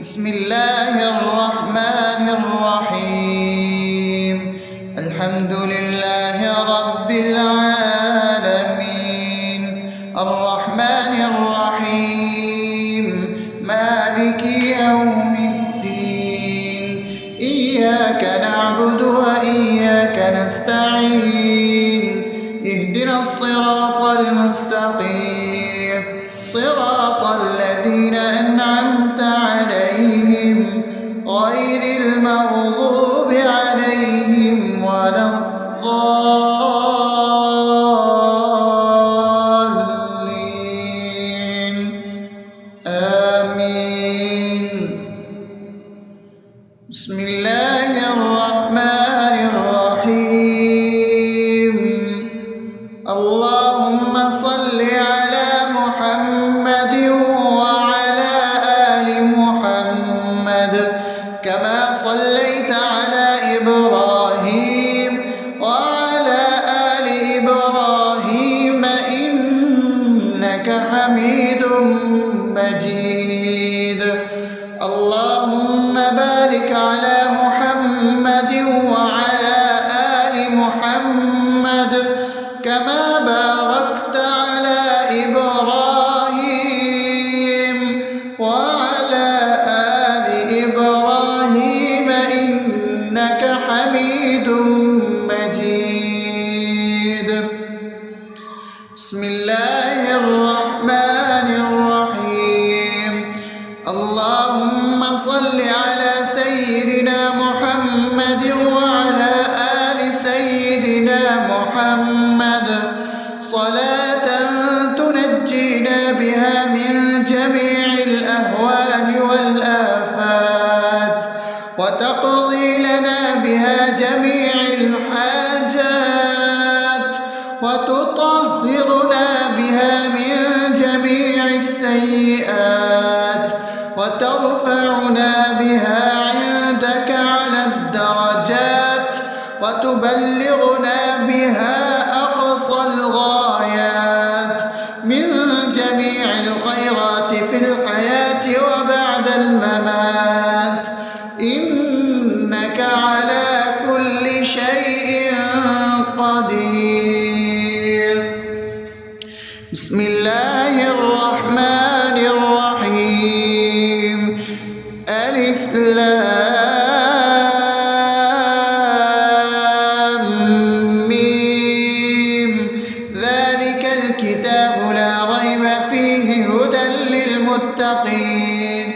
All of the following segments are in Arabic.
بسم الله الرحمن الرحيم. الحمد لله رب العالمين، الرحمن الرحيم، مالك يوم الدين. إياك نعبد وإياك نستعين، اهدنا الصراط المستقيم، صراط الذين أنعمت عليهم غير المغضوب عليهم ولا الضالين. آمين. بسم الله الرحمن الرحيم. اللهم صل على محمد وعلى آل محمد كما صليت على إبراهيم وعلى آل إبراهيم إنك حميد مجيد. اللهم بارك على محمد وعلى آل محمد كما باركت على إبراهيم وعلى آل إبراهيم إنك حميد مجيد. بسم الله الرحمن الرحيم. اللهم صل على سيدنا محمد وعلى آل سيدنا محمد صلاة تنجينا بها من جميع الأهوال والآفات، وتقضي لنا بها جميع الحاجات، وتطهرنا بها من جميع السيئات، وترفعنا بها عندك على الدرجات، وتبلغنا بها أقصى الغايات من جميع الخيرات في الحياة وبعد الممات، إنك على كل شيء قدير. بسم الله الرحمن الرحيم. ألف لام ميم. ذلك الكتاب لا ريب فيه هدى للمتقين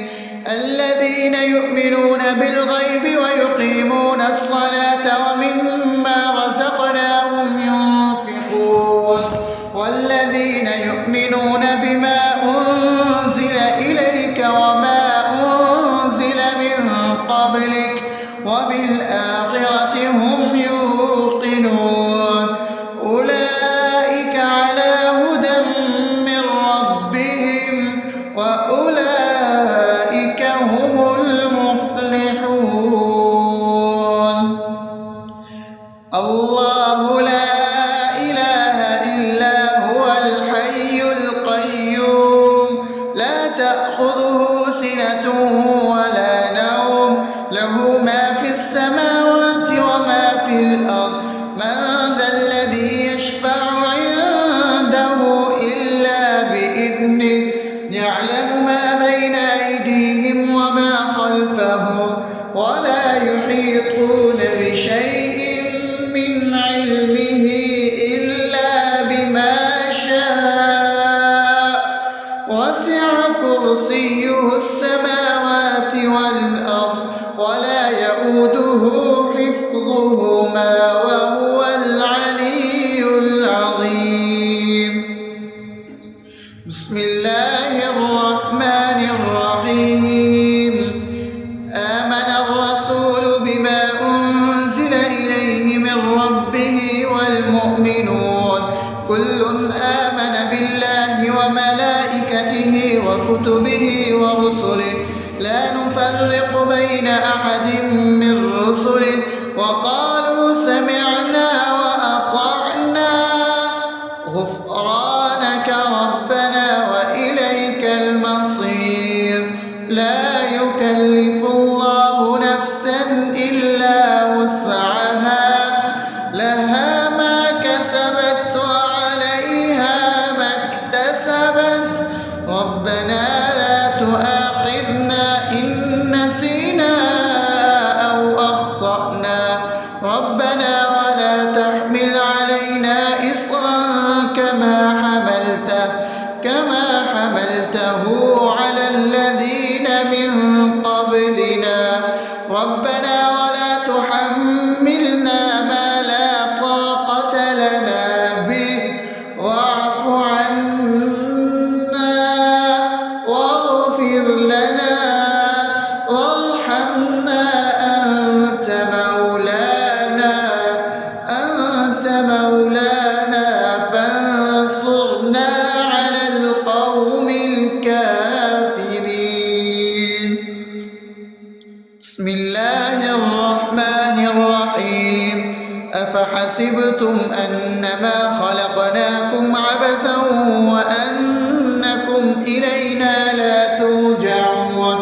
الذين يؤمنون بالغيب ويقيمون الصلاة ومما رزقناهم ينفقون والذين يؤمنون بما أنزل إليك وما أنزل من قبلك وبالآخرة هم يوقنون أولئك على هدى من ربهم وأولئك هم المفلحون. الله لا إله إلا هو الحي القيوم لا تأخذه سنة ولا نوم له ما في السماوات وما في الأرض. من ذا الذي يشفع عنده إلا بإذنه يعلم ما بين أيديهم وما خلفهم ولا يحيطون بشيء من علمه إلا بما شاء وسع كرسيه السماوات والأرض ولا يؤوده حفظهما وهو العلي العظيم. بسم الله الرحمن الرحيم. آمن الرسول بما أنزل إليه من ربه والمؤمنون كل آمن بالله وملائكته وكتبه ورسله لا نفرق بين أحد من رسله وقالوا سمعنا وأطعنا غفرانك ربنا وإليك المصير. لا يكلف يكلف الله نفسا إلا وسعها لها ما كسبت وعليها ما اكتسبت ربنا لا تؤاخذنا إن نسينا أو أخطأنا ربنا ولا تحمل علينا إصرا كما حملته على الذين من قبلنا ربنا ولا تحملنا ما لا طاقة لنا به واعف عنا واغفر لنا وارحمنا أنت مولانا فانصرنا على القوم الكافرين. بسم الله الرحمن الرحيم أفحسبتم أنما خلقناكم عبثا وأنكم إلينا لا ترجعون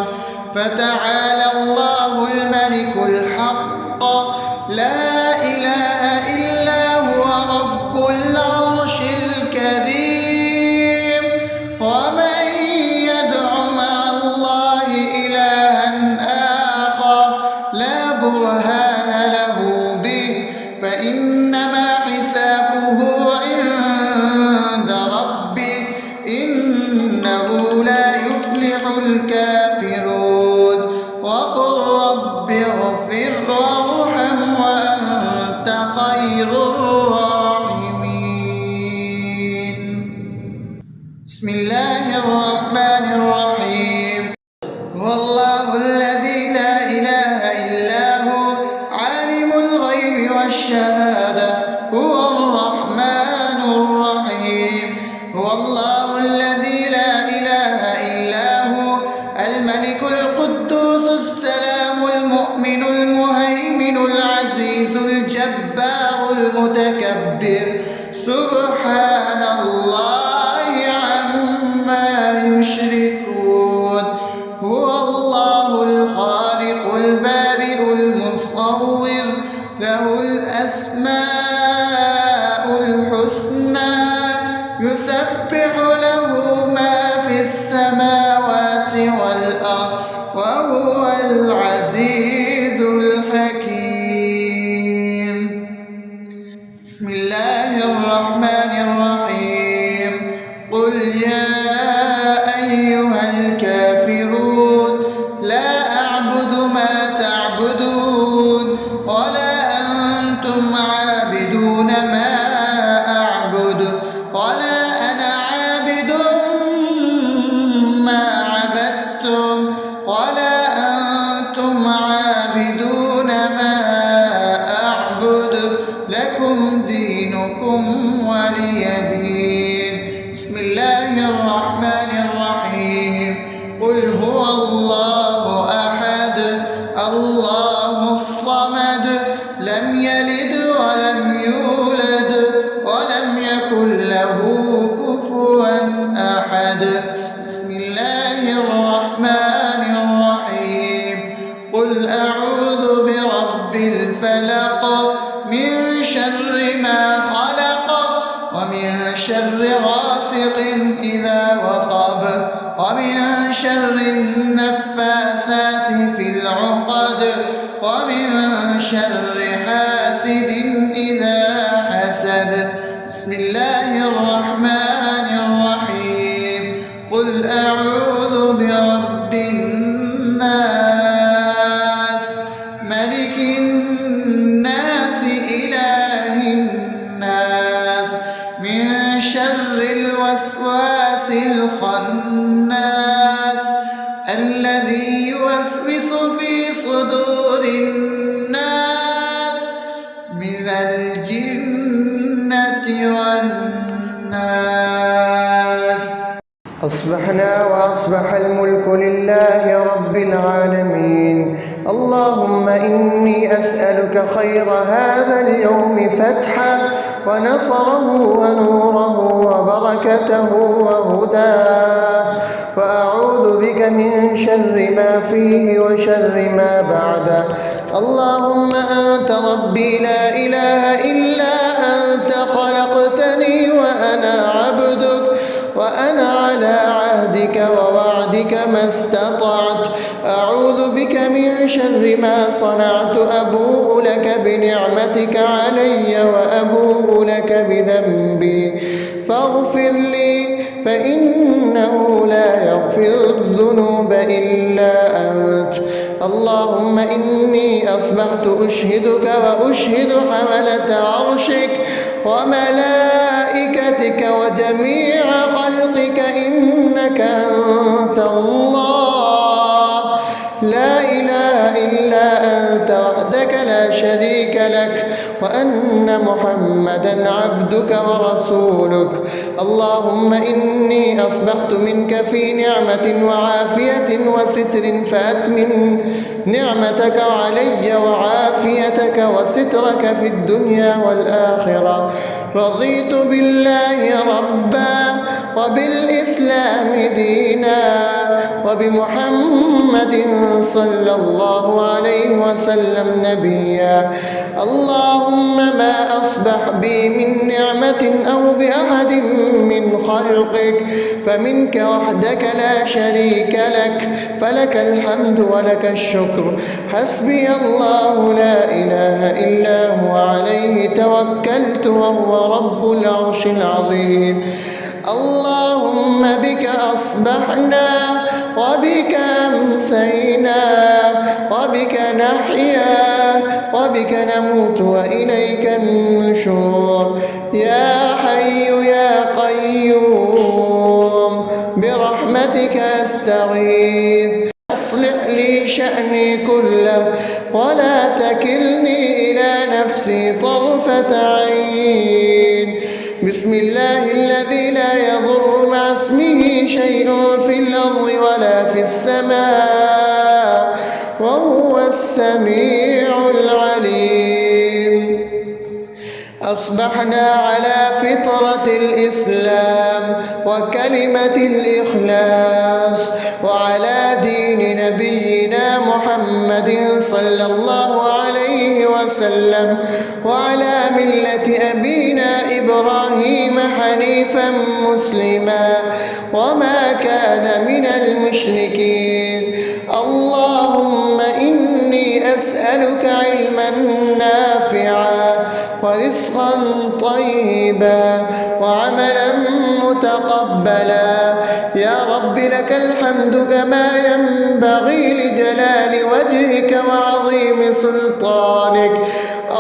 فتعالى الله الملك الحق لا إله إلا هو رب العرش الكريم ومن يدع مع الله إلها آخر لا برهان له به فإنما حسابه عند ربه إنه لا يفلح الكافرون وقل رب اغفر وارحم وأنت خير الراحمين. بسم الله الرحمن الرحيم هو الله الذي لا إله إلا هو عالم الغيب والشهادة هو الرحمن الرحيم هو الله الذي لا إله إلا هو الملك القدوس السلام المؤمن المهيمن العزيز الجبار المتكبر سبحان الله عما يشركون هو الله الخالق البارئ المصور له الأسماء الحسنى يسبح له ما في السماوات والأرض وهو العزيز الحكيم. بسم الله الرحمن الرحيم قل يا أيها الكافرون لا أعبد ما تعبدون ولا أنتم عابدون ما أعبد ولا أنا عابد ما عبدتم ولا أنتم عابدون ما أعبد لكم دينكم ولي دين. بسم الله الرحمن الرحيم قل هو الله أحد الله الصمد لم يلد ولم يولد ولم يكن له كفوا أحد. بسم الله الرحمن الرحيم قل أعوذ برب الفلق من شر ما خلق ومن شر غاسق إذا وقب ومن شر النفاثات في العقد ومن شر حاسد إذا حسد. بسم الله الرحمن الرحيم قل أعوذ برب الناس ملك الناس إله الناس من شر الوسواس الخناس الذي يوسوس في صدور الناس من الجنة والناس. أصبحنا وأصبح الملك لله رب العالمين اللهم إني أسألك خير هذا اليوم فتحه ونصره ونوره وبركته وهداه، وأعوذ بك من شر ما فيه وشر ما بعده. اللهم أنت ربي لا إله إلا أنت، خلقتني وأنا عبدك، وأنا على عهدك ووعدك ما استطعت. أعوذ بك من شر ما صنعت، أبوء لك بنعمتك علي وأبوء لك بذنبي، فاغفر لي فإنه لا يغفر الذنوب إلا أنت. اللهم إني أصبحت أشهدك وأشهد حملة عرشك وملائكتك وجميع خلقك إنك أنت الله، لا إله إلا أنت وحدك لا شريك لك، وأن محمدا عبدك ورسولك. اللهم إني أصبحت منك في نعمة وعافية وستر، فأتمم نعمتك علي وعافيتك وسترك في الدنيا والآخرة. رضيت بالله ربا وبالإسلام دينا وبمحمد صلى الله عليه وسلم نبيا. اللهم ما أصبح بي من نعمة أو بأحد من خلقك فمنك وحدك لا شريك لك، فلك الحمد ولك الشكر. حسبي الله لا إله إلا هو، عليه توكلت وهو رب العرش العظيم. اللهم بك أصبحنا وبك أمسينا وبك نحيا وبك نموت وإليك النشور. يا حي يا قيوم برحمتك أستغيث، أصلح لي شأني كله ولا تكلني إلى نفسي طرفة عين. بسم الله الذي لا يضر مع اسمه شيء في الأرض ولا في السماء وهو السميع العليم. أصبحنا على فطرة الإسلام وكلمة الإخلاص وعلى دين نبينا محمد صلى الله عليه وسلم وعلى ملة أبينا إبراهيم حنيفا مسلما وما كان من المشركين. اللهم إني أسألك علما نافعا ورزقا طيبا وعملا متقبلا. يا رب لك الحمد كما ينبغي لجلال وجهك وعظيم سلطانك.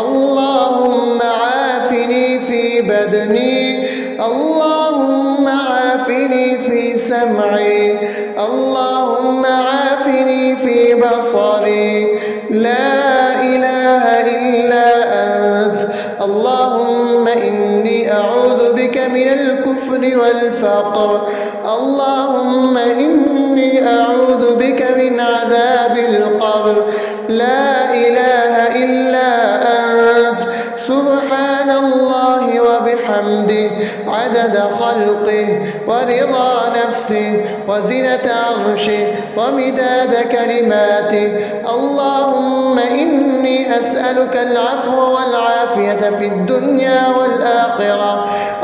اللهم عافني في بدني، اللهم عافني في سمعي، اللهم عافني في بصري. لا إله إلا أنت. اللهم إني أعوذ بك من الكفر والفقر. اللهم إني أعوذ بك من عذاب القبر. لا إله إلا أنت. سبحان الله وبحمده عدد خلقه ورضا نفسه وزنة عرشه ومداد كلماته. اللهم إني أسألك العفو والعافية في الدنيا والآخرة.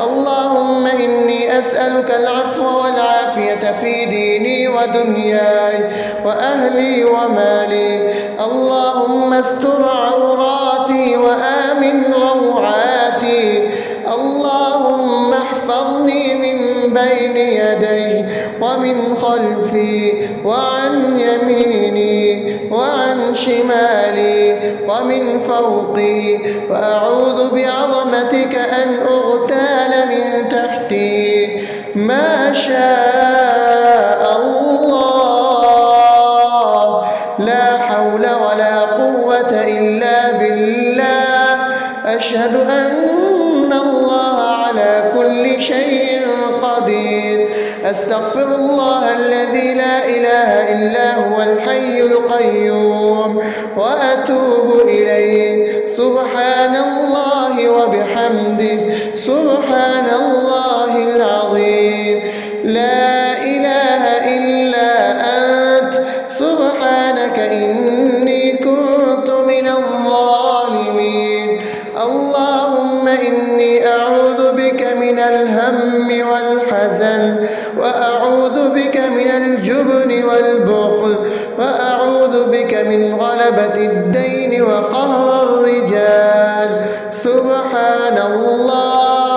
اللهم إني أسألك العفو والعافية في ديني ودنياي وأهلي ومالي. اللهم استر عوراتي وآمن روعاتي. اللهم احفظني من بين يدي ومن خلفي وعن يميني وعن شمالي ومن فوقي، وأعوذ بعظمتك أن أغتال من تحتي. ما شاء الله، لا حول ولا قوة إلا بالله. أشهد أن الله على كل شيء قدير. أستغفر الله الذي لا إله إلا هو الحي القيوم وأتوب إليه. سبحان الله وبحمده سبحان الله العظيم. لا إله إلا أنت سبحانك إني كنت من الظالمين. اللهم إني أعوذ بك من الهم والحزن، وأعوذ بك من الجبن والبخل، وأعوذ بك من غلبة الدين وقهر الرجال. سبحان الله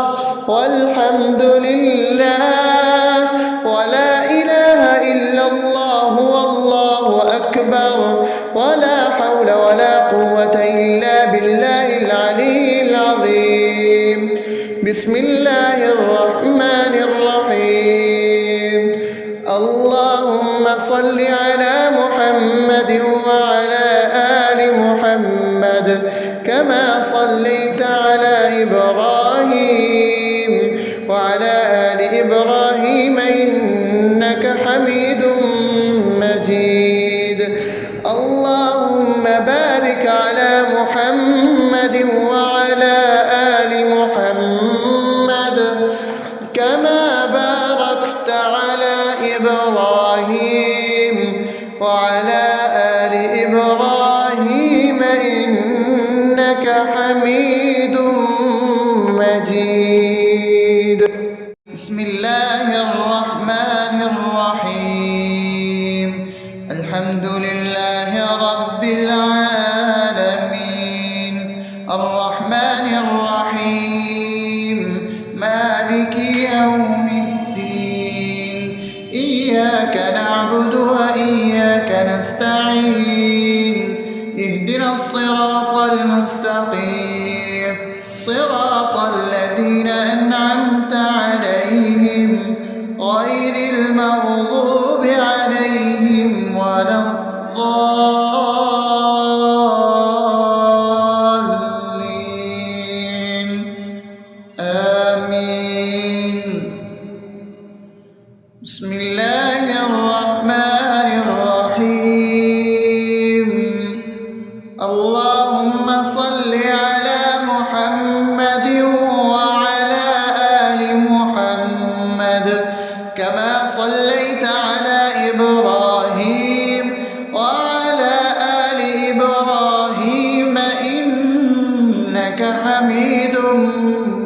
والحمد لله ولا إله إلا الله والله أكبر ولا حول ولا قوة إلا بالله العلي العظيم. بسم الله الرحمن الرحيم. اللهم صل على محمد وعلى آل محمد كما صليت على إبراهيم وعلى آل إبراهيم إنك حميد مجيد. اللهم بارك على محمد وعلى آل محمد كما باركت على إبراهيم وعلى آل إبراهيم إنك حميد مجيد. بسم الله الرحمن الرحيم. الحمد لله رب العالمين الرحمن الرحيم مالك يوم الدين. إياك نعبد وإياك نستعين. اهدنا الصراط المستقيم صراط الذين أنعمت عليهم غير المغضوب عليهم ولا الضالين. آمين. بسم الله الرحمن الرحيم. اللهم صل على محمد وعلى آل محمد كما صليت على إبراهيم وعلى آل إبراهيم إنك حميد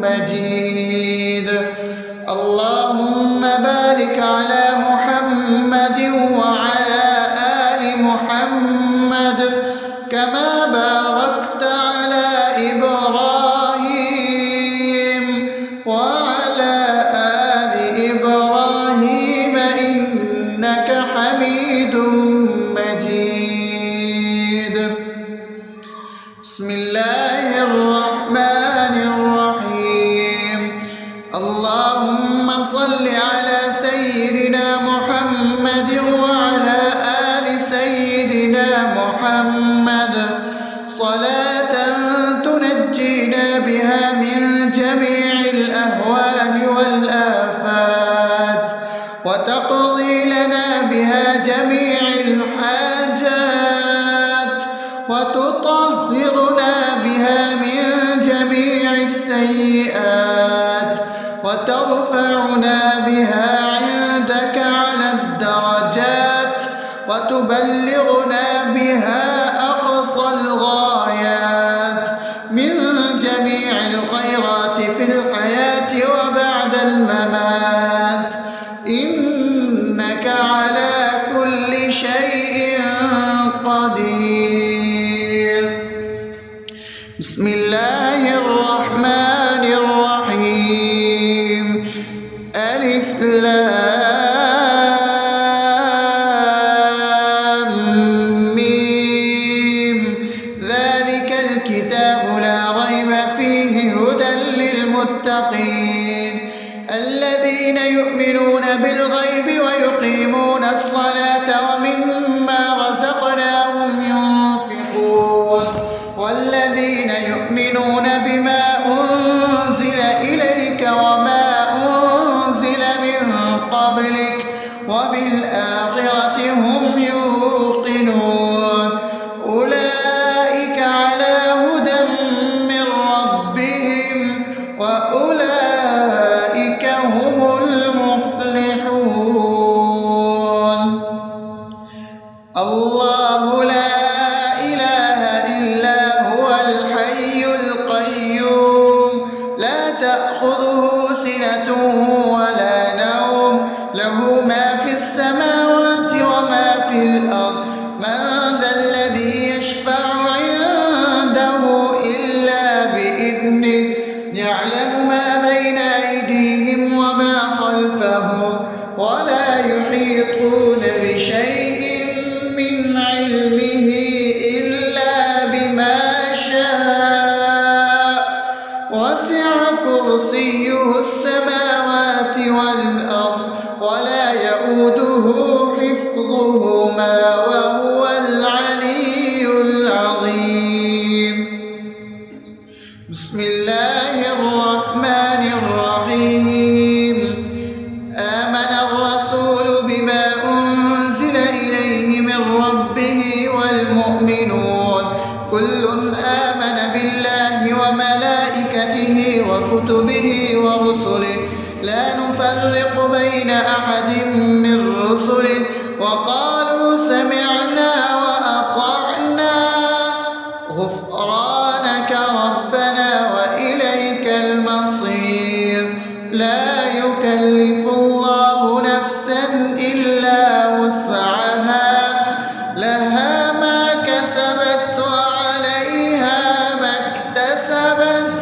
مجيد. اللهم بارك على محمد وعلى آل محمد كما باركت على إبراهيم وعلى آل إبراهيم إنك حميد مجيد. بسم الله الرحمن الرحيم. اللهم صل على سيدنا محمد وعلى آل سيدنا محمد صلاة تنجينا بها من جميع الأهوال والآفات وتقضي لنا بها جميع الحاجات وتطهرنا بها من جميع السيئات وترفعنا بها عندك على الدرجات وتبلغنا بها أقصى الغايات من جميع الخيرات في الحياة وبعد الممات إنك على كل شيء قدير. بسم الله الرحمن الرحيم. ألف لام ميم. ذلك الكتاب لا ريب فيه هدى للمتقين الذين يؤمنون بالغيب ويقيمون الصلاة ومما رزقناهم ينفقون والذين يؤمنون بإذنه يعلم ما بين أيديهم وما خلفهم ولا يحيطون بشيء من علمه إلا بما شاء وسع كرسيه السماوات والأرض ولا يئوده حفظهما وهو العلي العظيم. بسم الله الرحمن الرحيم. آمن الرسول بما أنزل إليه من ربه والمؤمنون كل آمن بالله وملائكته وكتبه ورسله لا نفرق بين أحد من رسله وقالوا سمعنا وأطعنا غفرانك ربنا وإليك المصير. لا يكلف الله نفسا إلا وسعها لها ما كسبت وعليها ما اكتسبت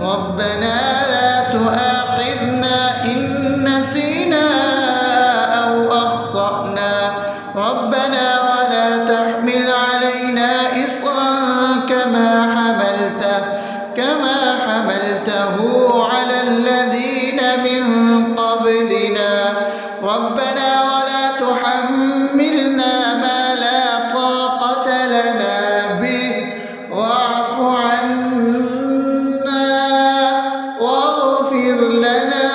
ربنا لا تؤاخذنا إن نسينا أو أخطأنا ربنا ولا تحمل علينا إصرا كما حملته على الذين من قبلنا ربنا ولا تحملنا ما لا طاقة لنا به واعف عنا واغفر لنا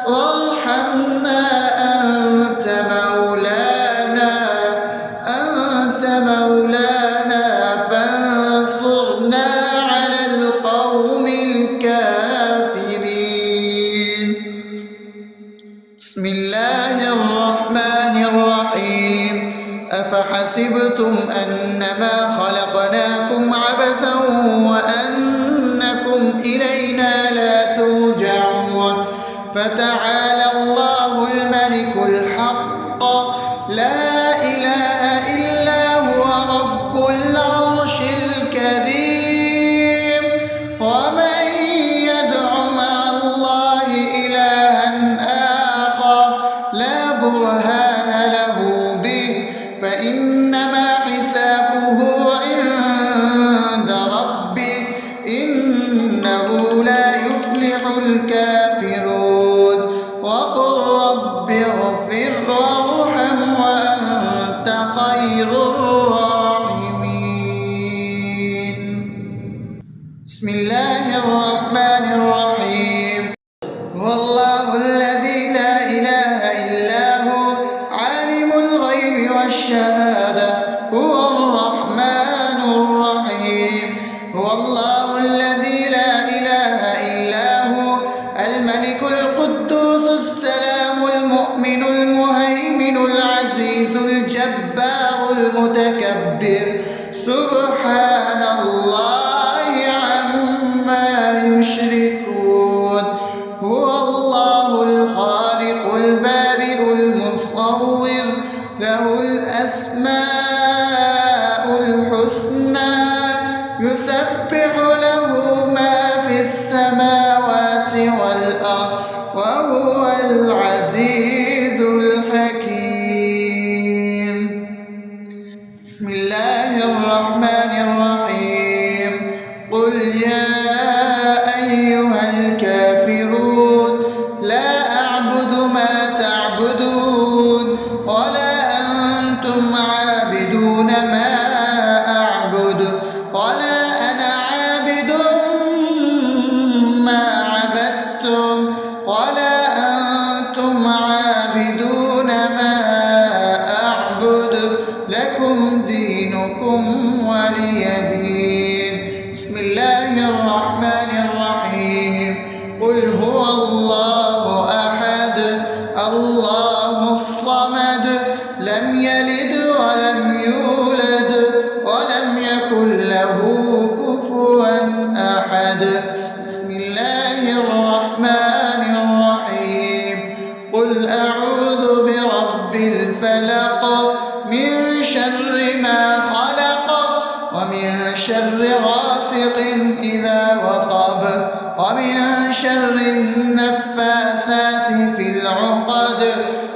وارحمنا أنت مولانا فانصرنا على القوم الكافرين. بسم الله الرحمن الرحيم. أفحسبتم أنما خلقناكم عبثا وأنكم إلينا لا ترجعون فتعالى الله الملك الحق لا إله إلا هو رب العرش الكريم. ومن يدع مع الله إلها آخر لا برهان له به فإنما حسابه عند ربه إنه لا يفلح الكافرون. وقل رب اغفر وارحم وأنت خير الراحمين. بسم الله الرحمن الرحيم. هو الله الذي لا إله إلا هو عالم الغيب والشهادة هو الرحمن الرحيم. هو الله الذي لا إله إلا هو الملك القدوس السلام المؤمن المهيمن العزيز الجبار المتكبر سبحان الله عما يشركون. هو الله الخالق البارئ المصور له الأسماء الحسنى يسبح له ما في السماوات والأرض وهو العزيز الحكيم. بسم الله الرحمن الرحيم. قل يا أيها الكافرون لا أعبد ما تعبدون ولا أنتم عابدون ما أعبد ولا أنا عابد ما عبدتم ولا أنتم عابدون ما أعبد لكم دينكم ولي دين. بسم الله الرحمن الرحيم. قل هو الله أحد الله الصمد لم يلد ولم يولد ولم يكن له كفوا أحد. بسم الله الرحمن الرحيم. قل أعوذ برب الفلق من شر ما خلق ومن شر غاسق إذا وقب شر النفاثات في العقد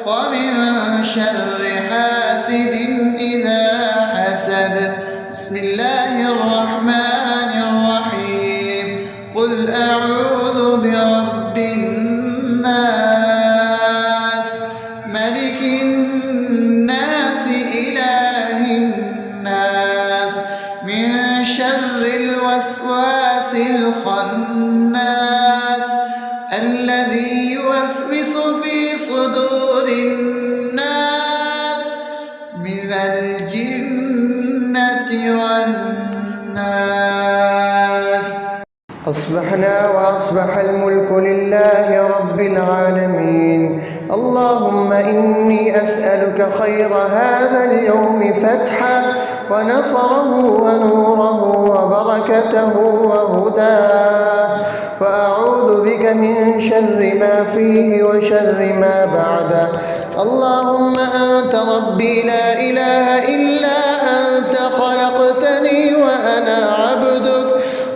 ومن شر حاسد إذا حسد. بسم الله الرحمن الرحيم. قل أعوذ برب الناس ملك الناس إله الناس من شر الوسواس الخناس الذي يوسوس في صدور الناس من الجنة والناس. أصبحنا وأصبح الملك لله رب العالمين. اللهم إني أسألك خير هذا اليوم فتحه ونصره ونوره وبركته وهداه، وأعوذ بك من شر ما فيه وشر ما بعده. اللهم أنت ربي لا إله إلا أنت، خلقتني وأنا عبدك،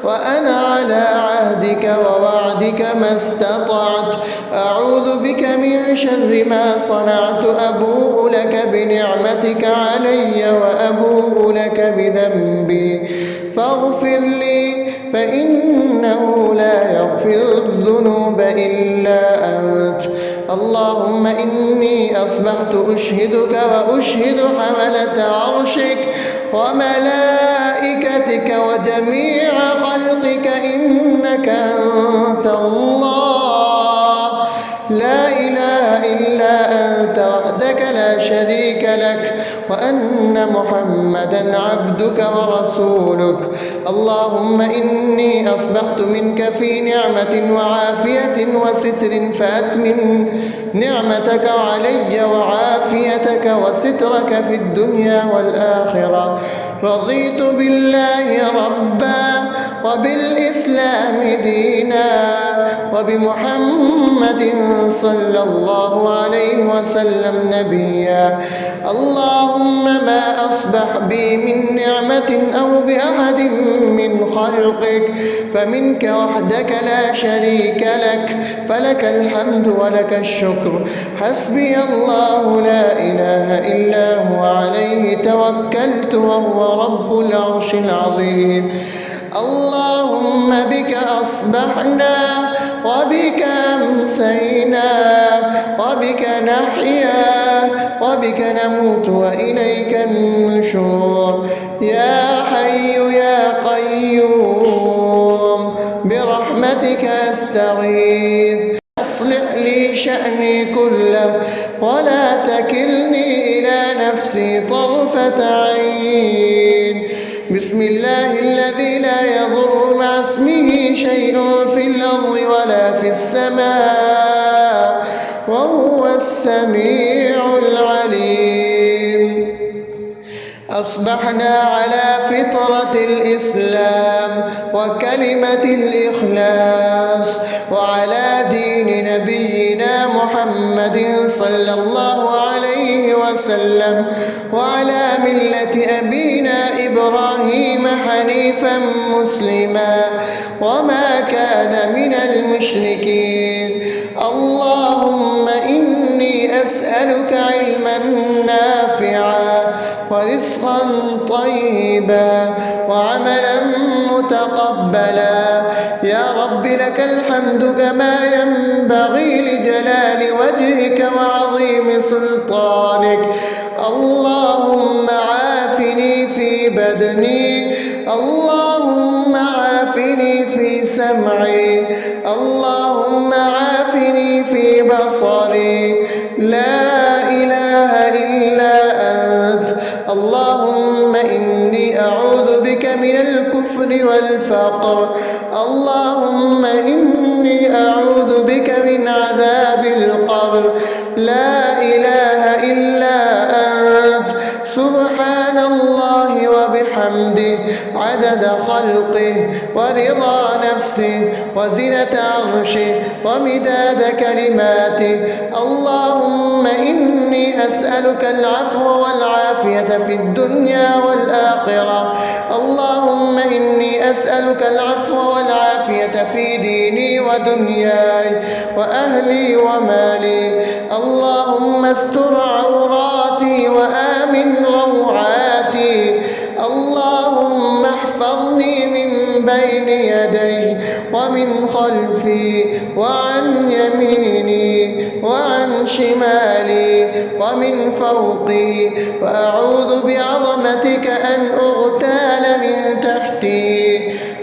وأنا على عهدك ووعدك ما استطعت. أعوذ بك من شر ما صنعت. أبوء لك بنعمتك علي وأبوء لك بذنبي فاغفر لي، فإنه لا يغفر الذنوب إلا أنت. اللهم إني أصبحت أشهدك وأشهد حملة عرشك وملائكتك وجميع خلقك إنك أنت الله لا إله إلا أنت وحدك لا شريك لك، وأن محمدا عبدك ورسولك. اللهم إني أصبحت منك في نعمة وعافية وستر، فأتمم نعمتك علي وعافيتك وسترك في الدنيا والآخرة. رضيت بالله ربا وبالإسلام دينا وبمحمد صلى الله عليه وسلم نبيا. اللهم ما أصبح بي من نعمة أو بأحد من خلقك فمنك وحدك لا شريك لك، فلك الحمد ولك الشكر. حسبي الله لا إله إلا هو عليه توكلت وهو رب العرش العظيم. اللهم بك أصبحنا وبك أمسينا وبك نحيا وبك نموت وإليك النشور. يا حي يا قيوم برحمتك أستغيث، أصلح لي شأني كله ولا تكلني إلى نفسي طرفة عين. بسم الله الذي لا يضر مع اسمه شيء في الأرض ولا في السماء وهو السميع العليم. أصبحنا على فطرة الإسلام وكلمة الإخلاص وعلى دين نبينا محمد صلى الله عليه وسلم وعلى ملة أبينا إبراهيم حنيفا مسلما وما كان من المشركين. اللهم إني أسألك علما نافعا ورزقا طيبا وعملا متقبلا. يا رب لك الحمد كما ينبغي لجلال وجهك وعظيم سلطانك. اللهم عافني في بدني، اللهم عافني في سمعي، اللهم عافني في بصري. لا إله إلا أنت. اللهم إني أعوذ بك من الكفر والفقر. اللهم إني أعوذ بك من عذاب القبر. لا إله إلا أنت. سبحان الله وبحمده عدد خلقه ورضا نفسه وزنة عرشه ومداد كلماته. اللهم إني أسألك العفو والعافية في الدنيا والآخرة. اللهم إني إني أسألك العفو والعافية في ديني ودنياي وأهلي ومالي. اللهم استر عوراتي وآمن روعاتي. اللهم احفظني من بين يدي ومن خلفي وعن يميني وعن شمالي ومن فوقي، وأعوذ بعظمتك أن أغتال من تحتي.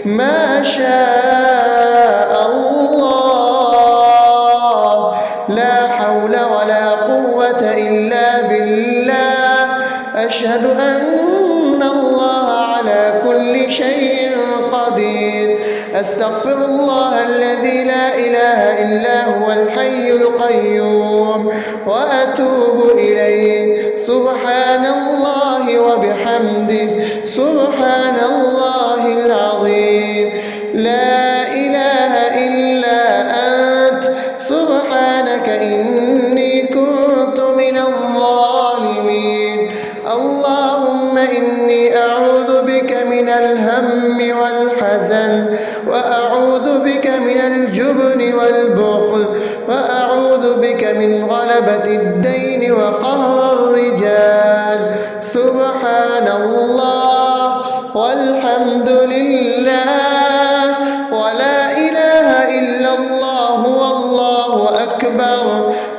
ما شاء الله، لا حول ولا قوة إلا بالله. أشهد أن الله على كل شيء قدير. أستغفر الله الذي لا إله إلا هو الحي القيوم وأتوب إليه. سبحان الله وبحمده، سبحان الله العظيم. لا إله إلا أنت، سبحانك إني كنت من الظالمين. اللهم إني أعوذ بك من الهم والحزن، وأعوذ بك من الجبن والبخل، وأعوذ بك من غلبة الدين وقهر الرجال. سبحان الله والحمد لله ولا إله إلا الله والله أكبر،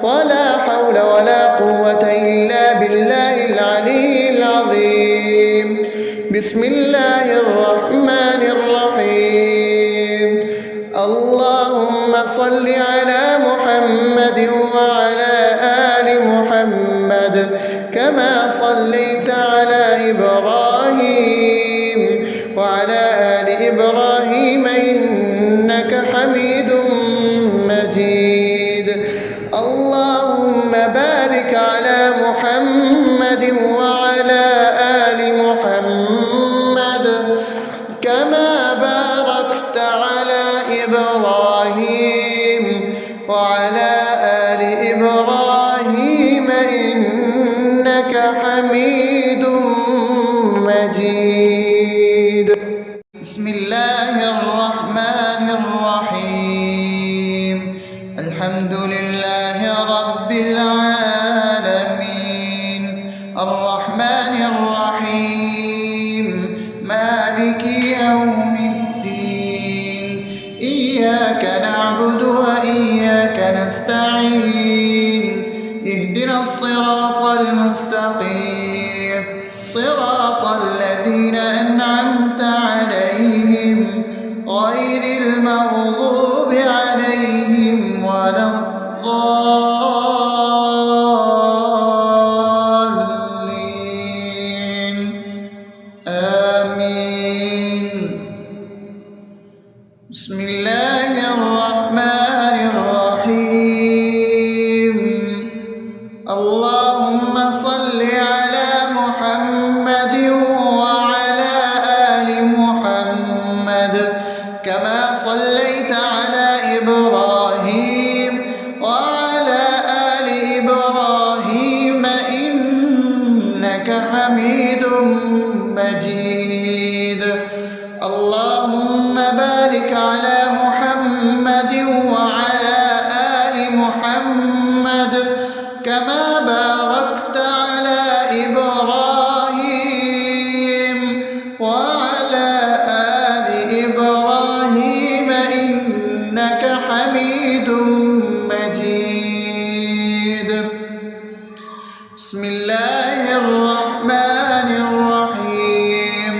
ولا حول ولا قوة إلا بالله العلي العظيم. بسم الله الرحمن الرحيم. اللهم صل على محمد وعلى آل محمد كما صليت على إبراهيم وعلى آل إبراهيم إنك حميد مجيد. اللهم بارك على محمد وعلى آل محمد كما باركت على إبراهيم وعلى آل إبراهيم إنك حميد مجيد. بسم الله الرحمن الرحيم. الحمد لله رب العالمين، الرحمن الرحيم، مالك يوم الدين. إياك نعبد وإياك نستعين. اهدنا الصراط المستقيم، صراط الذين أنعمت عليهم غير المغضوب عليهم ولا الضالين. آمين. بسم الله الرحمن الرحيم. اللهم صل على محمد وعلى آل محمد كما صليت على إبراهيم وعلى آل إبراهيم إنك حميد مجيد. اللهم بارك على محمد وعلى آل محمد كما باركت على إبراهيم وعلى آل إبراهيم إنك حميد مجيد. بسم الله الرحمن الرحيم.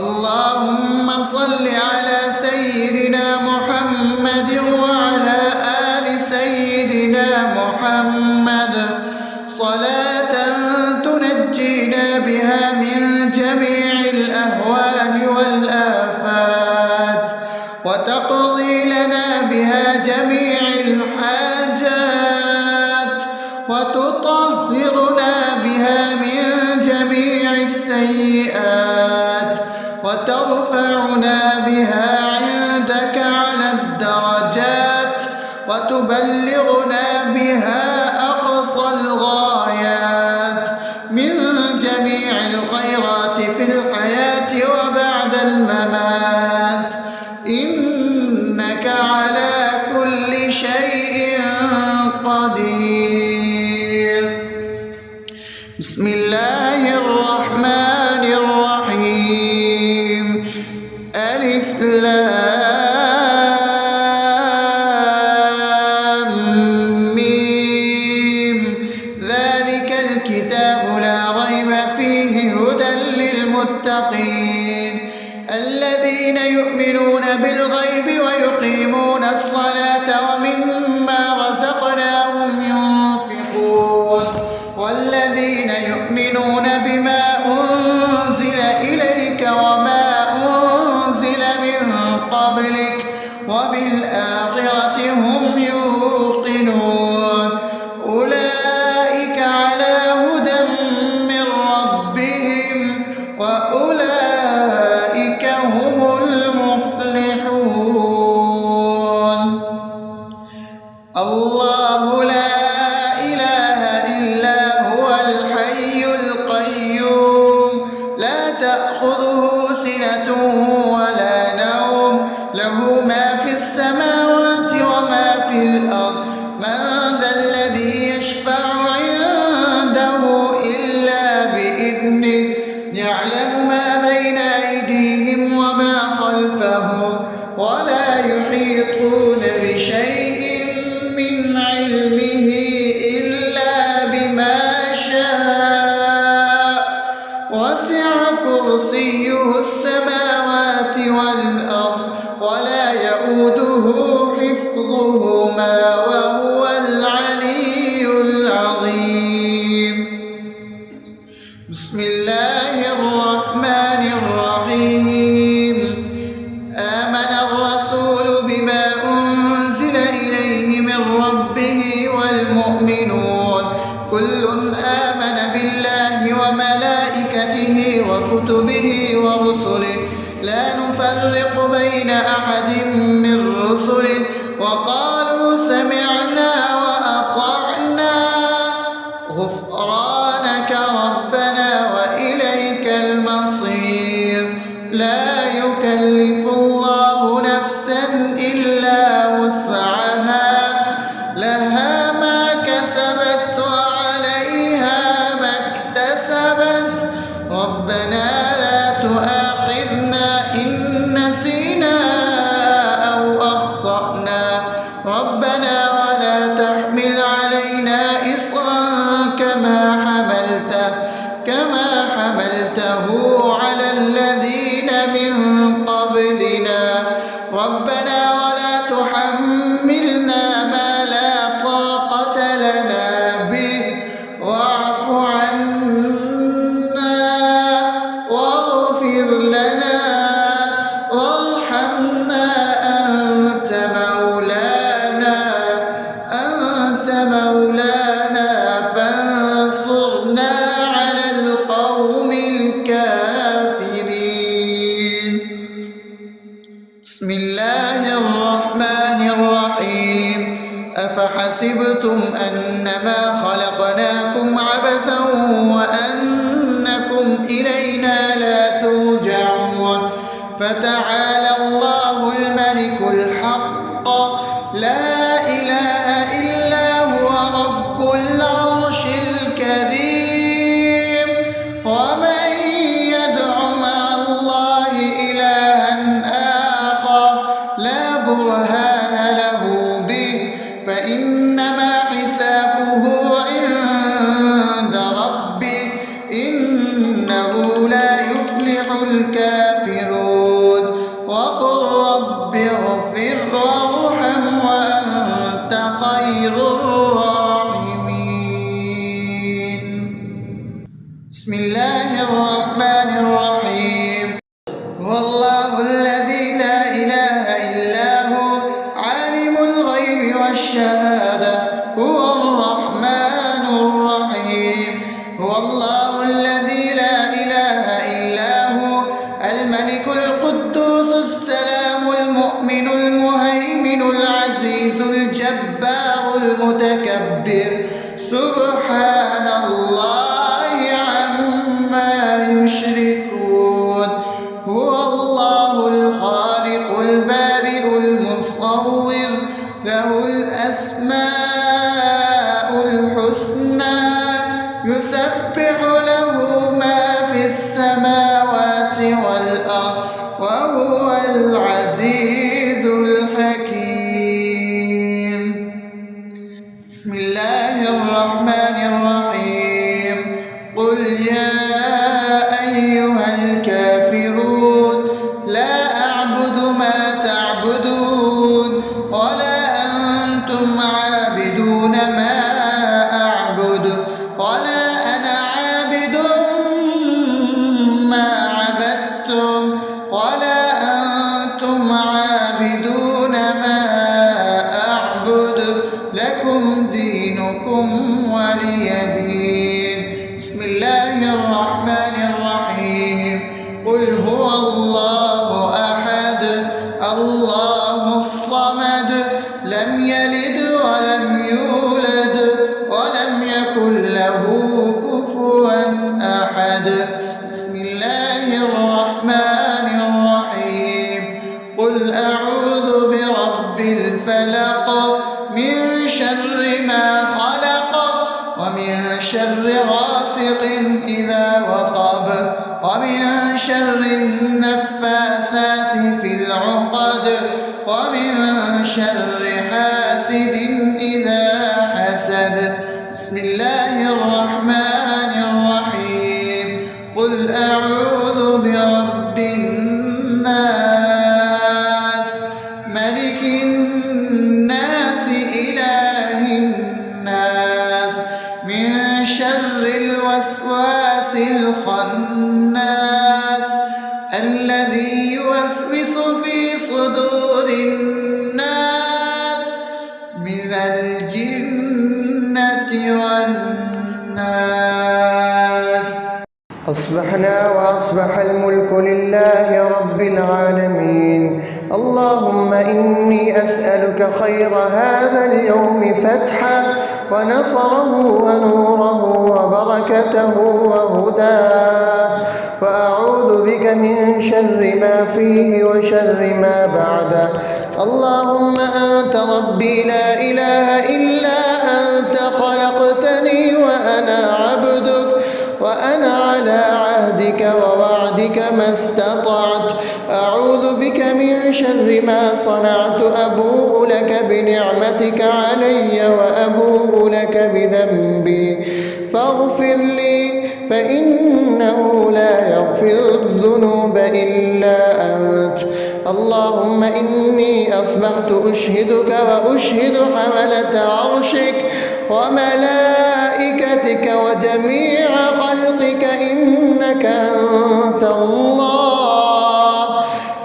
اللهم صل على سيدنا محمد وعلى آل سيدنا محمد صلاة تنجينا بها من جميع الأهوال والآفات، وتقضي لنا بها جميع الحاجات، وتطهرنا بها من جميع السيئات، وترفعنا بها عندك على الدرجات، وتبلغنا بها أقصى الغايات من جميع الخيرات في الحياة وبعد الممات. لام ميم ذلك الكتاب لا ريب فيه هدى للمتقين الذين يؤمنون بالغيب ويقيمون الصلاة ومما رزقناهم ينفقون والذين يؤمنون بما أنزل إليك وما أنزل من قبلك وبالآخرة هم يوقنون أولئك على هدى من ربهم وأولئك هم المفلحون الله لا إله إلا هو الحي القيوم لا تأخذه سنة ولا نوم له ما في السماوات وما في الأرض من ذا الذي يشفع عنده إلا بإذنه يعلم ما بين أيديهم وما خلفهم ولا يحيطون بشيء من علمه إلا بما شاء وسع كرسيه السماوات والأرض ولا يؤوده حفظهما وهو العلي العظيم بسم الله الرحمن الرحيم آمن الرسول بما أنزل إليه من ربه والمؤمنون كل آمن بالله وملائكته وكتبه ورسله لا نفرق بين أحد من رسله وقالوا سمعنا وأطعنا غفرانك ربنا وإليك المصير لا يكلف الله نفسا إلا وسعها لها ما كسبت وعليها ما اكتسبت ربنا لا تؤاخذنا إن نسينا أو أخطأنا ربنا ولا تحمل علينا إصرا كما حملته على الذين من قبلنا ربنا ولا تحملنا ما لا طاقة لنا به واعف عنا واغفر لنا وارحمنا أنت مولانا فانصرنا على القوم الكافرين بسم الله الرحمن الرحيم أفحسبتم أنما خلقناكم عبثا وأنكم إلينا لا ترجعون فتعالى الله الملك الحق لا إله إلا هو رب العرش الكريم ومن يدع مع الله إلها آخر لا برهان له به فإنما حسابه عند ربه إنه لا يفلح الكافرون وقل رب اغفر وارحم وأنت خير الراحمين بسم الله الرحمن الرحيم هو الله الذي لا إله إلا هو عالم الغيب والشهادة هو الرحمن الرحيم هو الله الذي لا إله إلا هو الملك القدوس السلام المؤمن المهيمن العزيز الجبار المتكبر سبحان الله عما يشركون هو الله الخالق البارئ المصور له الأسماء الحسنى يسبح له ما في السماوات والأرض وهو العزيز الحكيم. بسم الله الرحمن الرحيم. قل يا أيها الكافرون لا أعبد ما تعبدون ولا أنتم عابدون ما أعبد ولا أنا عابد ما عبدتم ولا أنتم عابدون ما أعبد لكم دينكم ولي دين. بسم الله الرحمن الرحيم. قل هو الله أحد الله الصمد لم يلد ولم يولد ولم يكن له كفوا أحد. بسم الله الرحمن الرحيم. قل أعوذ برب الفلق من شر ما خلق ومن شر غاسق إذا وقب ومن شر النفاثات في العقد ومن شر حاسد إذا حسد. بسم الله الرحمن الرحيم. قل أعوذ برب الناس ملك الناس إله الناس من شر الوسواس الخناس الذي يوسوس في صدور الناس من الجنة والناس. أصبحنا وأصبح الملك لله رب العالمين. اللهم إني أسألك خير هذا اليوم فتحه ونصره ونوره وبركته وهداه، وأعوذ بك من شر ما فيه وشر ما بعده. اللهم أنت ربي لا إله إلا أنت خلقتني وأنا عبدك وأنا على عهدك ووعدك ما استطعت. أعوذ بك من شر ما صنعت. أبوء لك بنعمتك علي وأبوء لك بذنبي فاغفر لي فإنه لا يغفر الذنوب إلا أنت. اللهم إني أصبحت أشهدك وأشهد حملة عرشك وملائكتك وجميع خلقك إنك أنت الله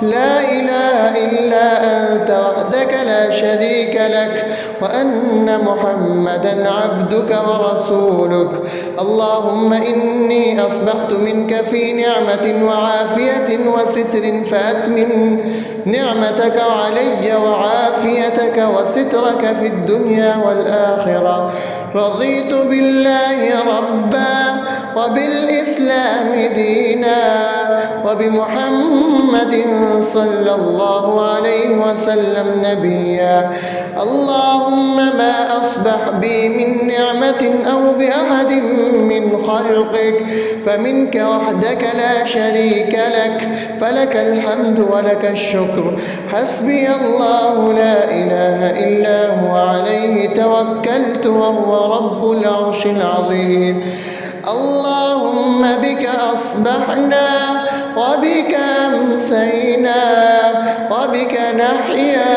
لا إله إلا أنت وحدك لا شريك لك وأن محمدا عبدك ورسولك. اللهم إني أصبحت منك في نعمة وعافية وستر فأتمم نعمتك علي وعافيتك وسترك في الدنيا والآخرة. رضيت بالله ربا وبالإسلام دينا وبمحمد صلى الله عليه وسلم نبيا. اللهم ما أصبح بي من نعمة أو بأحد من خلقك فمنك وحدك لا شريك لك فلك الحمد ولك الشكر. حسبي الله لا إله إلا هو عليه توكلت وهو رب العرش العظيم. اللهم بك أصبحنا وبك أمسينا وبك نحيا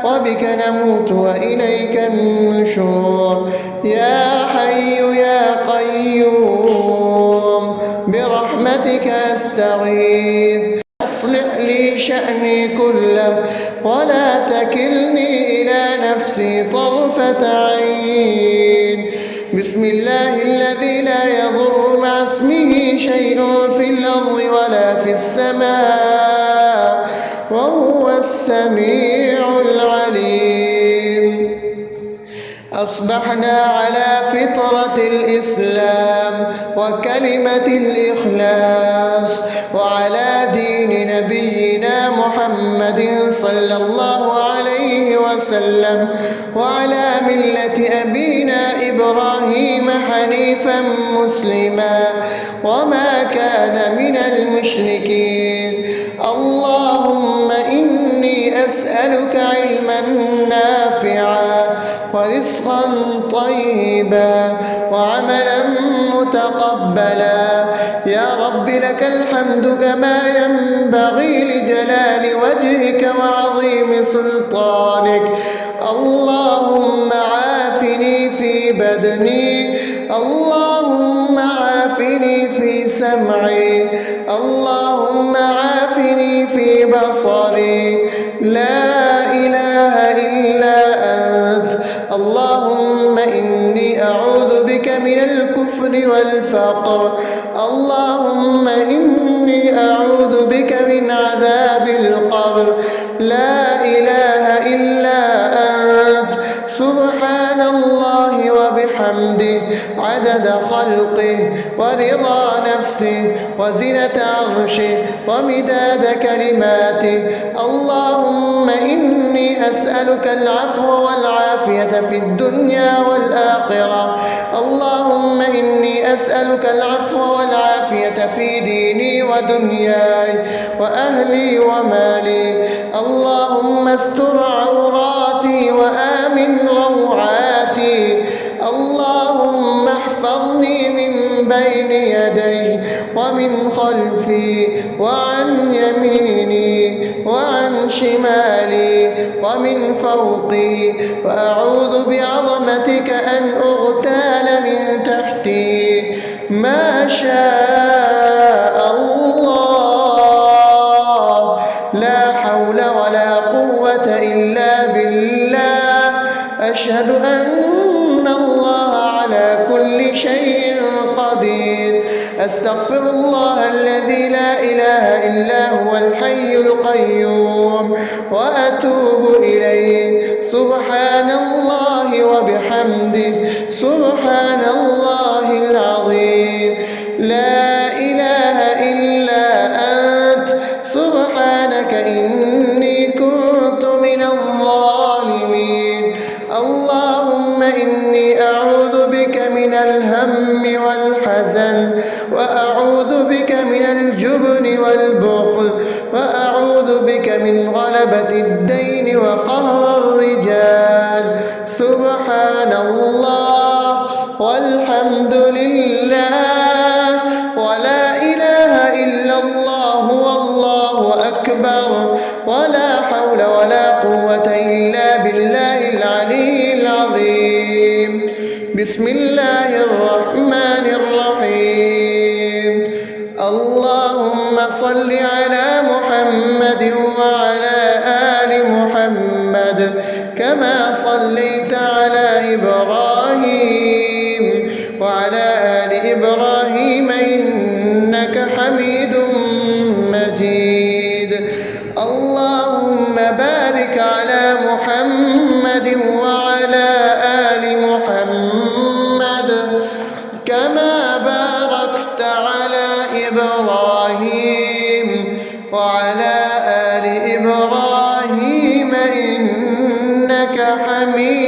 وبك نموت وإليك النشور. يا حي يا قيوم برحمتك أستغيث. أصلح لي شأني كله ولا تكلني إلى نفسي طرفة عين. بسم الله الذي لا يضر مع اسمه شيء في الأرض ولا في السماء وهو السميع العليم. أصبحنا على فطرة الإسلام وكلمة الإخلاص وعلى دين نبينا محمد صلى الله عليه وسلم وعلى ملة أبينا إبراهيم حنيفا مسلما وما كان من المشركين. اللهم أسألك علما نافعا ورزقا طيبا وعملا متقبلا. يا رب لك الحمد كما ينبغي لجلال وجهك وعظيم سلطانك. اللهم عافني في بدني، اللهم عافني في سمعي، اللهم عافني في بصري. لا إله إلا أنت. اللهم إني أعوذ بك من الكفر والفقر. اللهم إني أعوذ بك من عذاب القبر. لا إله إلا أنت. سبحان الله وبحمده عدد خلقه ورضا نفسه وزنة عرشه ومداد كلماته. اللهم إني أسألك العفو والعافية في الدنيا والآخرة. اللهم إني أسألك العفو والعافية في ديني ودنياي وأهلي ومالي. اللهم استر عوراتي وآمن روعاتي. اللهم احفظني من بين يدي ومن خلفي وعن يميني وعن شمالي ومن فوقي، وأعوذ بعظمتك أن أغتال من تحتي. ما شاء الله، لا حول ولا قوة إلا بالله. أشهد أن الله على كل شيء قدير. أستغفر الله الذي لا إله إلا هو الحي القيوم وأتوب إليه. سبحان الله وبحمده سبحان الله العظيم. لا إله إلا أنت. سبحانك إني كنت من الظالمين. اللهم إني أعوذ بك من الهم والحزن، وأعوذ بك من الجبن والبخل، وأعوذ بك من غلبة الدين وقهر الرجال. سبحان الله والحمد لله ولا إله إلا الله والله أكبر، ولا حول ولا قوة إلا بالله العلي العظيم. بسم الله الرحمن الرحيم. اللهم صل على محمد وعلى آل محمد كما صليت على إبراهيم وعلى آل إبراهيم إنك حميد مجيد. اللهم بارك على محمد وعلى آل محمد كما باركت على إبراهيم وعلى آل إبراهيم إنك حميد